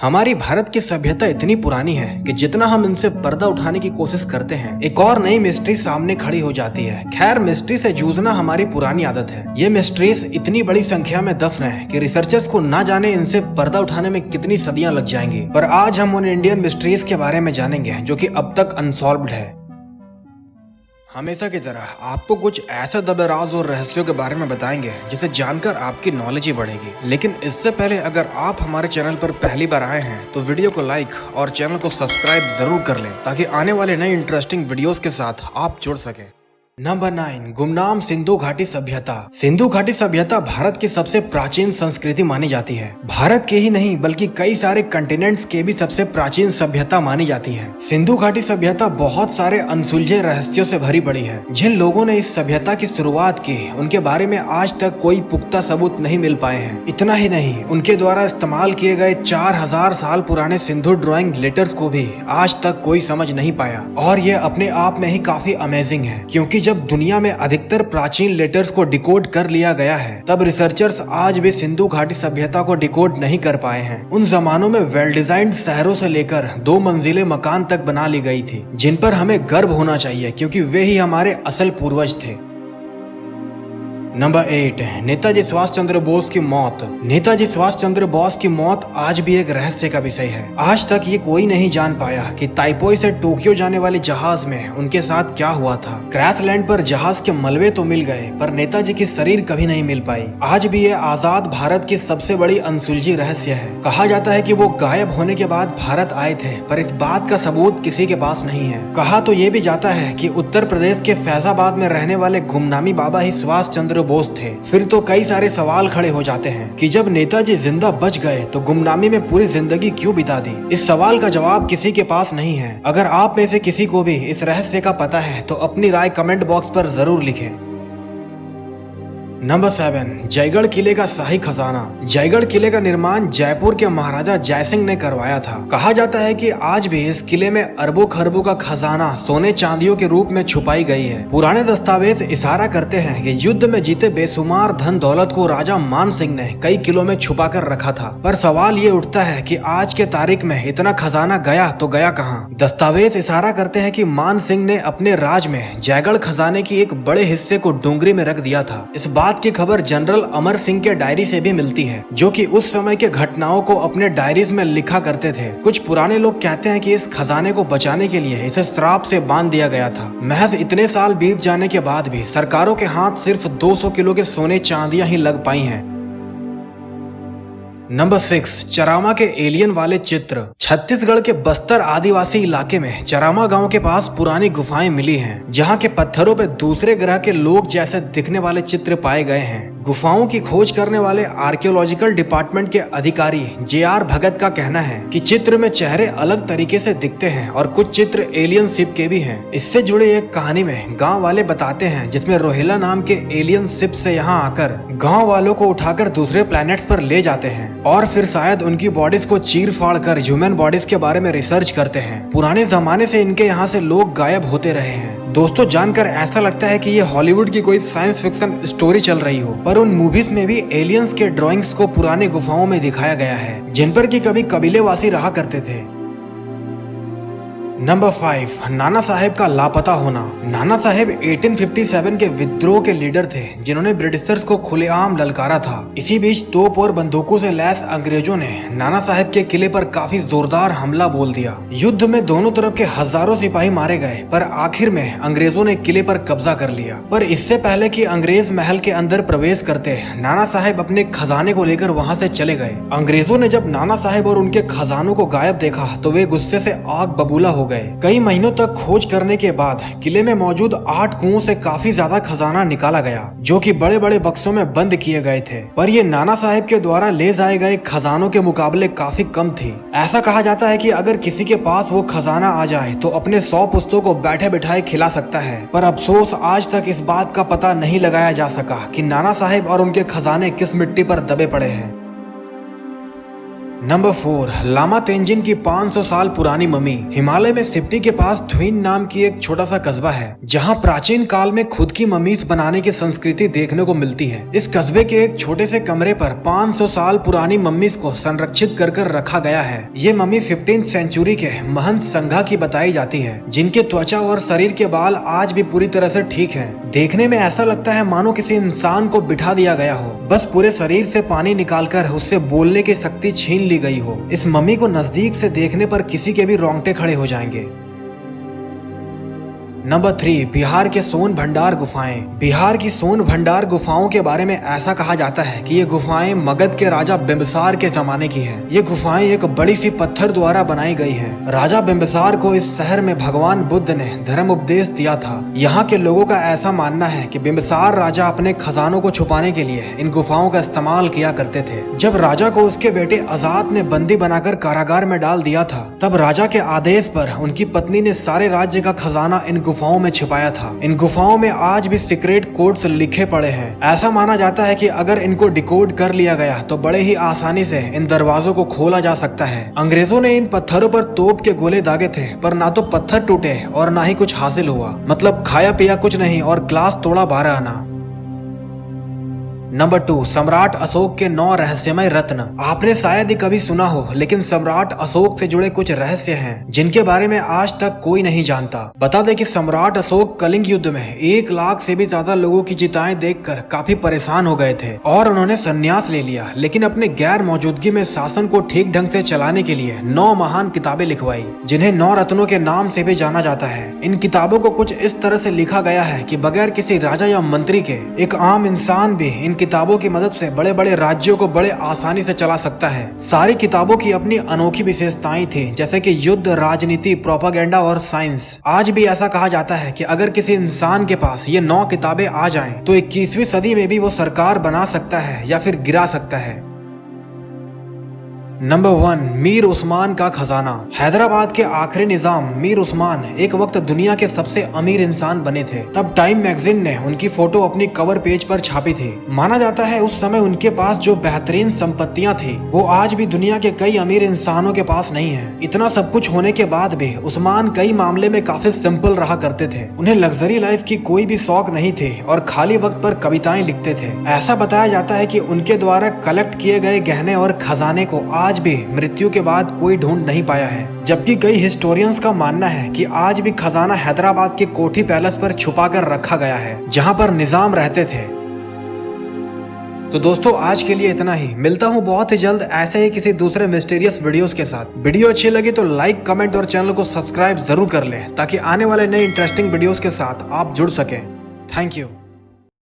हमारी भारत की सभ्यता इतनी पुरानी है कि जितना हम इनसे पर्दा उठाने की कोशिश करते हैं, एक और नई मिस्ट्री सामने खड़ी हो जाती है। खैर, मिस्ट्री से जूझना हमारी पुरानी आदत है। ये मिस्ट्रीज इतनी बड़ी संख्या में दफन है कि रिसर्चर्स को ना जाने इनसे पर्दा उठाने में कितनी सदियां लग जाएंगी। पर आज हम उन इंडियन मिस्ट्रीज के बारे में जानेंगे जो कि अब तक अनसॉल्व्ड है। हमेशा की तरह आपको कुछ ऐसे दबे राज और रहस्यों के बारे में बताएंगे जिसे जानकर आपकी नॉलेज ही बढ़ेगी। लेकिन इससे पहले अगर आप हमारे चैनल पर पहली बार आए हैं तो वीडियो को लाइक और चैनल को सब्सक्राइब जरूर कर लें ताकि आने वाले नए इंटरेस्टिंग वीडियोस के साथ आप जुड़ सकें। नंबर 9, गुमनाम सिंधु घाटी सभ्यता। सिंधु घाटी सभ्यता भारत की सबसे प्राचीन संस्कृति मानी जाती है। भारत के ही नहीं बल्कि कई सारे कंटिनेंट्स के भी सबसे प्राचीन सभ्यता मानी जाती है। सिंधु घाटी सभ्यता बहुत सारे अनसुलझे रहस्यों से भरी पड़ी है। जिन लोगों ने इस सभ्यता की शुरुआत की उनके बारे में आज तक कोई पुख्ता सबूत नहीं मिल पाए हैं। इतना ही नहीं, उनके द्वारा इस्तेमाल किए गए 4000 साल पुराने सिंधु ड्राइंग लेटर्स को भी आज तक कोई समझ नहीं पाया। और ये अपने आप में ही काफी अमेजिंग है, क्योंकि जब दुनिया में अधिकतर प्राचीन लेटर्स को डिकोड कर लिया गया है तब रिसर्चर्स आज भी सिंधु घाटी सभ्यता को डिकोड नहीं कर पाए हैं। उन जमानों में वेल डिजाइंड शहरों से लेकर 2 मंजिले मकान तक बना ली गई थी, जिन पर हमें गर्व होना चाहिए क्योंकि वे ही हमारे असल पूर्वज थे। नंबर 8, नेताजी सुभाष चंद्र बोस की मौत। नेताजी सुभाष चंद्र बोस की मौत आज भी एक रहस्य का विषय है। आज तक ये कोई नहीं जान पाया कि ताइपोई से टोक्यो जाने वाली जहाज में उनके साथ क्या हुआ था। क्रैश लैंड पर जहाज के मलबे तो मिल गए पर नेताजी की शरीर कभी नहीं मिल पाई। आज भी ये आजाद भारत की सबसे बड़ी अनसुलझी रहस्य है। कहा जाता है कि वो गायब होने के बाद भारत आए थे, पर इस बात का सबूत किसी के पास नहीं है। कहा तो ये भी जाता है कि उत्तर प्रदेश के फैजाबाद में रहने वाले गुमनामी बाबा ही सुभाष चंद्र बोस थे। फिर तो कई सारे सवाल खड़े हो जाते हैं कि जब नेताजी जिंदा बच गए तो गुमनामी में पूरी जिंदगी क्यों बिता दी। इस सवाल का जवाब किसी के पास नहीं है। अगर आप में से किसी को भी इस रहस्य का पता है तो अपनी राय कमेंट बॉक्स पर जरूर लिखें। नंबर 7, जयगढ़ किले का शाही खजाना। जयगढ़ किले का निर्माण जयपुर के महाराजा जयसिंह ने करवाया था। कहा जाता है कि आज भी इस किले में अरबों खरबों का खजाना सोने चांदियों के रूप में छुपाई गई है। पुराने दस्तावेज इशारा करते हैं कि युद्ध में जीते बेशुमार धन दौलत को राजा मान सिंह ने कई किलों में छुपा कर रखा था। पर सवाल ये उठता है कि आज के तारीख में इतना खजाना गया तो गया कहाँ। दस्तावेज इशारा करते हैं कि मान सिंह ने अपने राज में जयगढ़ खजाने की एक बड़े हिस्से को डोंगरी में रख दिया था। इस बात की खबर जनरल अमर सिंह के डायरी से भी मिलती है, जो कि उस समय के घटनाओं को अपने डायरीज में लिखा करते थे। कुछ पुराने लोग कहते हैं कि इस खजाने को बचाने के लिए इसे श्राप से बांध दिया गया था। महज इतने साल बीत जाने के बाद भी सरकारों के हाथ सिर्फ 200 किलो के सोने चांदियां ही लग पाई हैं। नंबर 6, चरामा के एलियन वाले चित्र। छत्तीसगढ़ के बस्तर आदिवासी इलाके में चरामा गांव के पास पुरानी गुफाएं मिली हैं, जहां के पत्थरों पे दूसरे ग्रह के लोग जैसे दिखने वाले चित्र पाए गए हैं। गुफाओं की खोज करने वाले आर्कियोलॉजिकल डिपार्टमेंट के अधिकारी JR भगत का कहना है कि चित्र में चेहरे अलग तरीके से दिखते हैं और कुछ चित्र एलियन शिप के भी हैं। इससे जुड़े एक कहानी में गांव वाले बताते हैं जिसमें रोहिला नाम के एलियन शिप से यहां आकर गांव वालों को उठाकर दूसरे प्लैनेट्स पर ले जाते हैं और फिर शायद उनकी बॉडीज को चीर फाड़ कर ह्यूमन बॉडीज के बारे में रिसर्च करते हैं। पुराने जमाने से इनके यहाँ से लोग गायब होते रहे हैं। दोस्तों, जानकर ऐसा लगता है कि ये हॉलीवुड की कोई साइंस फिक्शन स्टोरी चल रही हो, पर उन मूवीज में भी एलियंस के ड्राइंग्स को पुराने गुफाओं में दिखाया गया है, जिन पर की कभी कबीलेवासी रहा करते थे। नंबर 5, नाना साहेब का लापता होना। नाना साहेब 1857 के विद्रोह के लीडर थे जिन्होंने ब्रिटिशर्स को खुलेआम ललकारा था। इसी बीच तोप और बंदूकों से लैस अंग्रेजों ने नाना साहेब के किले पर काफी जोरदार हमला बोल दिया। युद्ध में दोनों तरफ के हजारों सिपाही मारे गए, पर आखिर में अंग्रेजों ने किले पर कब्जा कर लिया। पर इससे पहले कि अंग्रेज महल के अंदर प्रवेश करते नाना साहेब अपने खजाने को लेकर वहाँ से चले गए। अंग्रेजों ने जब नाना साहेब और उनके खजानों को गायब देखा तो वे गुस्से से आग बबूला हो गए। कई महीनों तक खोज करने के बाद किले में मौजूद 8 कुओं से काफी ज्यादा खजाना निकाला गया, जो कि बड़े बड़े बक्सों में बंद किए गए थे। पर ये नाना साहेब के द्वारा ले जाए गए खजानों के मुकाबले काफी कम थी। ऐसा कहा जाता है कि अगर किसी के पास वो खजाना आ जाए तो अपने 100 पुस्तों को बैठे बिठाए खिला सकता है। पर अफसोस आज तक इस बात का पता नहीं लगाया जा सका कि नाना साहेब और उनके खजाने किस मिट्टी पर दबे पड़े हैं। नंबर 4, लामा तेंजिन की 500 साल पुरानी मम्मी। हिमालय में सिप्टी के पास थुइन नाम की एक छोटा सा कस्बा है जहां प्राचीन काल में खुद की मम्मीज बनाने की संस्कृति देखने को मिलती है। इस कस्बे के एक छोटे से कमरे पर 500 साल पुरानी मम्मीज को संरक्षित कर रखा गया है। ये मम्मी 15वीं सेंचुरी के महंत संघा की बताई जाती है, जिनके त्वचा और शरीर के बाल आज भी पूरी तरह से ठीक हैं। देखने में ऐसा लगता है मानो किसी इंसान को बिठा दिया गया हो, बस पूरे शरीर से पानी निकालकर उससे बोलने की शक्ति छीन ली गई हो। इस मम्मी को नजदीक से देखने पर किसी के भी रोंगटे खड़े हो जाएंगे। नंबर 3, बिहार के सोन भंडार गुफाएं। बिहार की सोन भंडार गुफाओं के बारे में ऐसा कहा जाता है कि ये गुफाएं मगध के राजा बिंबिसार के जमाने की हैं। ये गुफाएं एक बड़ी सी पत्थर द्वारा बनाई गई हैं। राजा बिंबिसार को इस शहर में भगवान बुद्ध ने धर्म उपदेश दिया था। यहाँ के लोगों का ऐसा मानना है कि बिंबिसार राजा अपने खजानों को छुपाने के लिए इन गुफाओं का इस्तेमाल किया करते थे। जब राजा को उसके बेटे अजात ने बंदी बनाकर कारागार में डाल दिया था, तब राजा के आदेश पर उनकी पत्नी ने सारे राज्य का खजाना इन गुफाओं में छिपाया था। इन गुफाओं में आज भी सीक्रेट कोड्स लिखे पड़े हैं। ऐसा माना जाता है कि अगर इनको डिकोड कर लिया गया तो बड़े ही आसानी से इन दरवाजों को खोला जा सकता है। अंग्रेजों ने इन पत्थरों पर तोप के गोले दागे थे, पर ना तो पत्थर टूटे और ना ही कुछ हासिल हुआ। मतलब खाया पिया कुछ नहीं और ग्लास तोड़ा 12 आना। नंबर 2, सम्राट अशोक के 9 रहस्यमय रत्न। आपने शायद ही कभी सुना हो, लेकिन सम्राट अशोक से जुड़े कुछ रहस्य हैं जिनके बारे में आज तक कोई नहीं जानता। बता दें कि सम्राट अशोक कलिंग युद्ध में 1 लाख से भी ज्यादा लोगों की चिताएं देखकर काफी परेशान हो गए थे और उन्होंने संन्यास ले लिया, लेकिन अपने गैर मौजूदगी में शासन को ठीक ढंग से चलाने के लिए 9 महान किताबें लिखवाई, जिन्हें 9 रत्नों के नाम से भी जाना जाता है। इन किताबों को कुछ इस तरह से लिखा गया है कि बगैर किसी राजा या मंत्री के एक आम इंसान भी इन किताबों की मदद से बड़े बड़े राज्यों को बड़े आसानी से चला सकता है। सारी किताबों की अपनी अनोखी विशेषताएं थी, जैसे कि युद्ध, राजनीति, प्रोपागेंडा और साइंस। आज भी ऐसा कहा जाता है कि अगर किसी इंसान के पास ये 9 किताबें आ जाएं, तो 21वीं सदी में भी वो सरकार बना सकता है या फिर गिरा सकता है। नंबर 1, मीर उस्मान का खजाना। हैदराबाद के आखिरी निजाम मीर उस्मान एक वक्त दुनिया के सबसे अमीर इंसान बने थे। तब टाइम मैगजीन ने उनकी फोटो अपनी कवर पेज पर छापी थी। माना जाता है उस समय उनके पास जो बेहतरीन संपत्तियां थी वो आज भी दुनिया के कई अमीर इंसानों के पास नहीं है। इतना सब कुछ होने के बाद भी उस्मान कई मामले में काफी सिंपल रहा करते थे। उन्हें लग्जरी लाइफ की कोई भी शौक नहीं थे और खाली वक्त पर कविताएं लिखते थे। ऐसा बताया जाता है कि उनके द्वारा कलेक्ट किए गए गहने और खजाने को आज भी मृत्यु के बाद कोई ढूंढ नहीं पाया है, जबकि कई हिस्टोरियंस का मानना है कि आज भी खजाना हैदराबाद के कोठी पैलेस पर छुपा कर रखा गया है, जहां पर निजाम रहते थे। तो दोस्तों आज के लिए इतना ही। मिलता हूं बहुत ही जल्द ऐसे ही किसी दूसरे मिस्टीरियस वीडियोस के साथ। वीडियो अच्छी लगी तो लाइक, कमेंट और चैनल को सब्सक्राइब जरूर कर लें, ताकि आने वाले नए इंटरेस्टिंग वीडियोस के साथ आप जुड़ सकें। Thank you.